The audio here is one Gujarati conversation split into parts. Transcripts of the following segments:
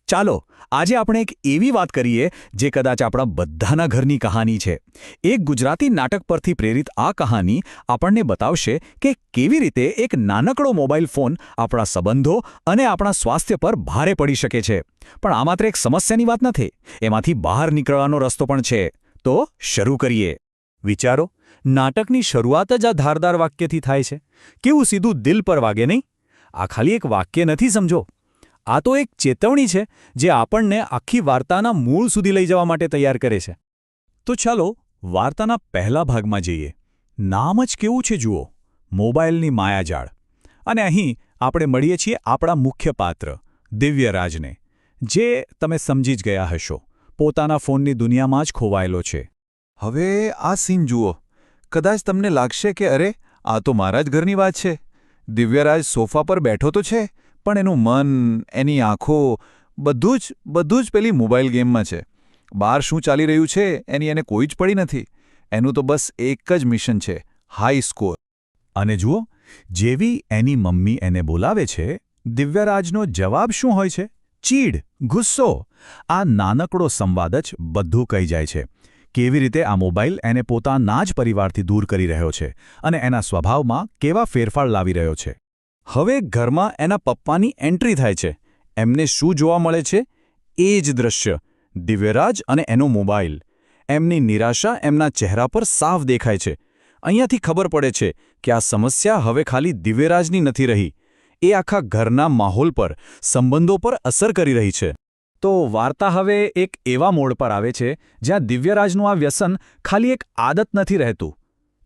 ચાલો આજે આપણે એક એવી વાત કરીએ જે કદાચ આપણા બધાના ઘરની કહાની છે. એક ગુજરાતી નાટક પરથી પ્રેરિત આ કહાની આપણને બતાવશે કે કેવી રીતે એક નાનકડો મોબાઈલ ફોન આપણા સંબંધો અને આપણા સ્વાસ્થ્ય પર ભારે પડી શકે છે. પણ આ માત્ર એક સમસ્યાની વાત નથી, એમાંથી બહાર નીકળવાનો રસ્તો પણ છે. તો શરૂ કરીએ. વિચારો, નાટકની શરૂઆત જ આ ધારદાર વાક્યથી થાય છે. કેવું સીધું દિલ પર વાગે નહીં? આ ખાલી એક વાક્ય નથી, સમજો. આ તો એક ચેતવણી છે જે આપણને આખી વાર્તાના મૂળ સુધી લઈ જવા માટે તૈયાર કરે છે. તો ચાલો વાર્તાના પહેલા ભાગમાં જઈએ. નામ જ કેવું છે જુઓ, મોબાઈલની માયાજાળ. અને અહીં આપણે મળીએ છીએ આપણા મુખ્ય પાત્ર દિવ્યરાજને, જે તમે સમજી જ ગયા હશો, પોતાના ફોનની દુનિયામાં જ ખોવાયેલો છે. હવે આ સીન જુઓ. કદાચ તમને લાગશે કે અરે, આ તો મારા જ ઘરની વાત છે. દિવ્યરાજ સોફા પર બેઠો તો છે, પણ એનું મન, એની આંખો, બધું જ પેલી મોબાઈલ ગેમમાં છે. બહાર શું ચાલી રહ્યું છે એની એને કોઈ જ પડી નથી. એનું તો બસ એક જ મિશન છે, હાઈ સ્કોર. અને જુઓ, જેવી એની મમ્મી એને બોલાવે છે, દિવ્યરાજનો જવાબ શું હોય છે? ચીડ, ગુસ્સો. આ નાનકડો સંવાદ જ બધું કહી જાય છે. કેવી રીતે આ મોબાઈલ એને પોતાના જ પરિવારથી દૂર કરી રહ્યો છે અને એના સ્વભાવમાં કેવા ફેરફાર લાવી રહ્યો છે. હવે ઘરમાં એના પપ્પાની એન્ટ્રી થાય છે. એમને શું જોવા મળે છે? એ જ દ્રશ્ય, દિવ્યરાજ અને એનો મોબાઈલ. એમની નિરાશા એમના ચહેરા પર સાફ દેખાય છે. અહીંયાથી ખબર પડે છે કે આ સમસ્યા હવે ખાલી દિવ્યરાજની નથી રહી, એ આખા ઘરના માહોલ પર, સંબંધો પર અસર કરી રહી છે. તો વાર્તા હવે એક એવા મોડ પર આવે છે જ્યાં દિવ્યરાજનું આ વ્યસન ખાલી એક આદત નથી રહેતું.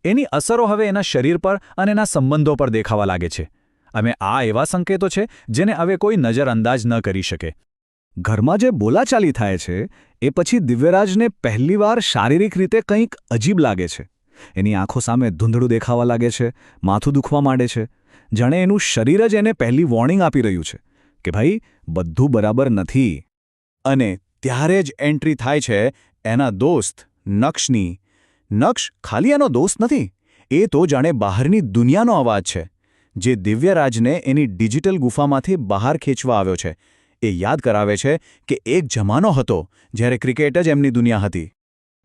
એની અસરો હવે એના શરીર પર અને એના સંબંધો પર દેખાવા લાગે છે. અને આ એવા સંકેતો છે જેને હવે કોઈ નજરઅંદાજ ન કરી શકે. ઘરમાં જે બોલાચાલી થાય છે એ પછી દિવ્યરાજને પહેલીવાર શારીરિક રીતે કંઈક અજીબ લાગે છે. એની આંખો સામે ધૂંધળું દેખાવા લાગે છે, માથું દુખવા માંડે છે. જાણે એનું શરીર જ એને પહેલી વોર્નિંગ આપી રહ્યું છે કે ભાઈ, બધું બરાબર નથી. અને ત્યારે જ એન્ટ્રી થાય છે એના દોસ્ત નક્ષની. નક્ષ ખાલી એનો દોસ્ત નથી, એ તો જાણે બહારની દુનિયાનો અવાજ છે, જે દિવ્યરાજને એની ડિજિટલ ગુફામાંથી બહાર ખેંચવા આવ્યો છે. એ યાદ કરાવે છે કે એક જમાનો હતો જ્યારે ક્રિકેટ જ એમની દુનિયા હતી.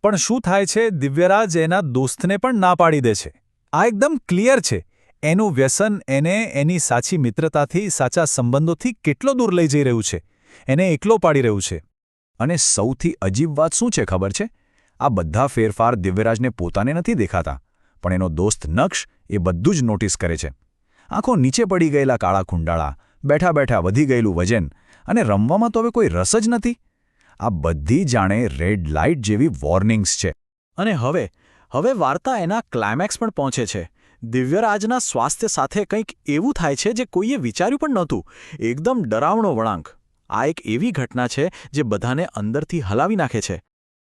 પણ શું થાય છે? દિવ્યરાજ એના દોસ્તને પણ ના પાડી દે છે. આ એકદમ ક્લિયર છે. એનું વ્યસન એને એની સાચી મિત્રતાથી, સાચા સંબંધોથી કેટલો દૂર લઈ જઈ રહ્યું છે, એને એકલો પાડી રહ્યું છે. અને સૌથી અજીબ વાત શું છે ખબર છે? આ બધા ફેરફાર દિવ્યરાજને પોતાને નથી દેખાતા, પણ એનો દોસ્ત નક્ષ એ બધું જ નોટિસ કરે છે. આંખો નીચે પડી ગયેલા કાળા કુંડાળા, બેઠા બેઠા વધી ગયેલું વજન, અને રમવામાં તો હવે કોઈ રસ જ નથી. આ બધી જાણે રેડ લાઇટ જેવી વોર્નિંગ્સ છે. અને હવે વાર્તા એના ક્લાઇમેક્સ પણ પહોંચે છે. દિવ્યરાજના સ્વાસ્થ્ય સાથે કંઈક એવું થાય છે જે કોઈએ વિચાર્યું પણ નહોતું. એકદમ ડરાવણો વળાંક. આ એક એવી ઘટના છે જે બધાને અંદરથી હલાવી નાખે છે.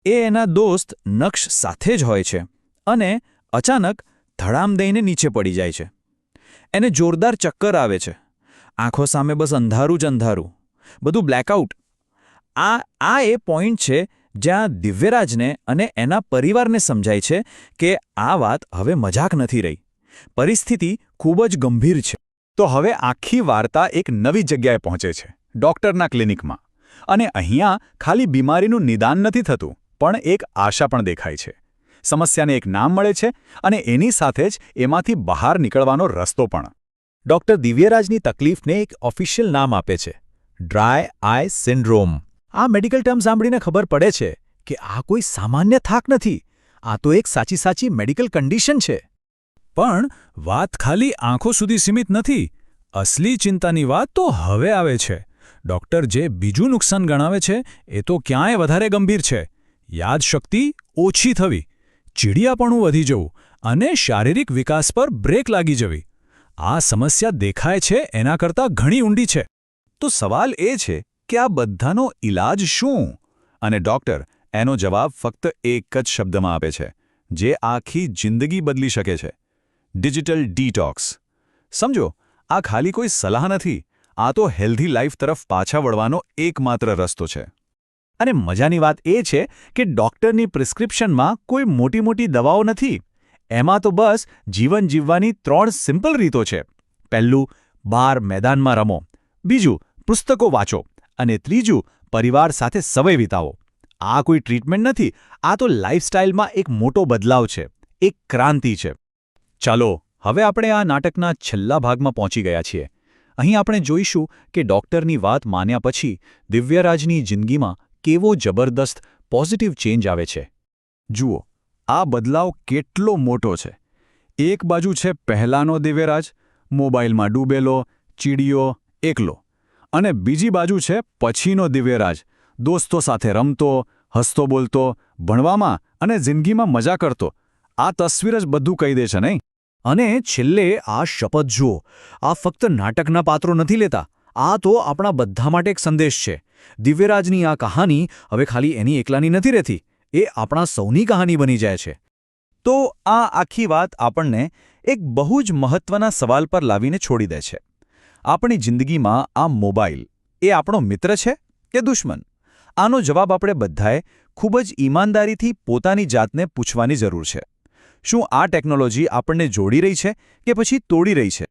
એ એના દોસ્ત નક્ષ સાથે જ હોય છે અને અચાનક ધડામ દઈને નીચે પડી જાય છે. એને જોરદાર ચક્કર આવે છે. આંખો સામે બસ અંધારું જ અંધારું, બધું બ્લેકઆઉટ. આ એ પોઈન્ટ છે જ્યાં દિવ્યરાજને અને એના પરિવારને સમજાય છે કે આ વાત હવે મજાક નથી રહી. પરિસ્થિતિ ખૂબ જ ગંભીર છે. તો હવે આખી વાર્તા એક નવી જગ્યાએ પહોંચે છે, ડૉક્ટરના ક્લિનિકમાં. અને અહીંયા ખાલી બીમારીનું નિદાન નથી થતું, પણ એક આશા પણ દેખાય છે. સમસ્યાને એક નામ મળે છે અને એની સાથે જ એમાંથી બહાર નીકળવાનો રસ્તો પણ. ડૉક્ટર દિવ્યરાજની તકલીફને એક ઓફિશિયલ નામ આપે છે, ડ્રાય આઈ સિન્ડ્રોમ. આ મેડિકલ ટર્મ સાંભળીને ખબર પડે છે કે આ કોઈ સામાન્ય થાક નથી, આ તો એક સાચી મેડિકલ કન્ડિશન છે. પણ વાત ખાલી આંખો સુધી સીમિત નથી. અસલી ચિંતાની વાત તો હવે આવે છે. ડૉક્ટર જે બીજું નુકસાન ગણાવે છે એ તો ક્યાંય વધારે ગંભીર છે. યાદશક્તિ ઓછી થવી, ચીડિયાપણું વધી જવું અને શારીરિક વિકાસ પર બ્રેક લાગી જવી. આ સમસ્યા દેખાય છે એના કરતાં ઘણી ઊંડી છે. તો સવાલ એ છે કે આ બધાનો ઈલાજ શું? અને ડૉક્ટર એનો જવાબ ફક્ત એક જ શબ્દમાં આપે છે, જે આખી જિંદગી બદલી શકે છે: ડિજિટલ ડીટોક્સ. સમજો, આ ખાલી કોઈ સલાહ નથી, આ તો હેલ્ધી લાઈફ તરફ પાછા વળવાનો એકમાત્ર રસ્તો છે. અને મજાની વાત એ છે કે ડૉક્ટરની પ્રિસ્ક્રિપ્શનમાં કોઈ મોટી દવાઓ નથી. એમાં તો બસ જીવન જીવવાની 3 સિમ્પલ રીતો છે. પહેલું, બહાર મેદાનમાં રમો. બીજું, પુસ્તકો વાંચો. અને ત્રીજું, પરિવાર સાથે સમય વિતાવો. આ કોઈ ટ્રીટમેન્ટ નથી, આ તો લાઇફસ્ટાઇલમાં એક મોટો બદલાવ છે, એક ક્રાંતિ છે. ચાલો હવે આપણે આ નાટકના છેલ્લા ભાગમાં પહોંચી ગયા છીએ. અહીં આપણે જોઈશું કે ડૉક્ટરની વાત માન્યા પછી દિવ્યરાજની જિંદગીમાં કેવો જબરદસ્ત પોઝિટિવ ચેન્જ આવે છે. જુઓ, આ બદલાવ કેટલો મોટો છે. એક બાજુ છે પહેલાંનો દિવ્યરાજ, મોબાઈલમાં ડૂબેલો, ચીડિયો, એકલો. અને બીજી બાજુ છે પછીનો દિવ્યરાજ, દોસ્તો સાથે રમતો, હસતો બોલતો, ભણવામાં અને જિંદગીમાં મજા કરતો. આ તસવીર જ બધું કહી દે છે નહીં? અને છેલ્લે આ શપથ જુઓ, આ ફક્ત નાટકના પાત્રો નથી લેતા, આ તો આપણા બધા માટે એક સંદેશ છે. દિવ્યરાજની આ કહાની હવે ખાલી એની એકલાની નથી રહેતી, એ આપણા સૌની કહાની બની જાય છે. તો આ આખી વાત આપણને એક બહુ જ મહત્વના સવાલ પર લાવીને છોડી દે છે. આપણી જિંદગીમાં આ મોબાઈલ એ આપણો મિત્ર છે કે દુશ્મન? આનો જવાબ આપણે બધાએ ખૂબ જ ઈમાનદારીથી પોતાની જાતને પૂછવાની જરૂર છે. શું આ ટેકનોલોજી આપણને જોડી રહી છે કે પછી તોડી રહી છે?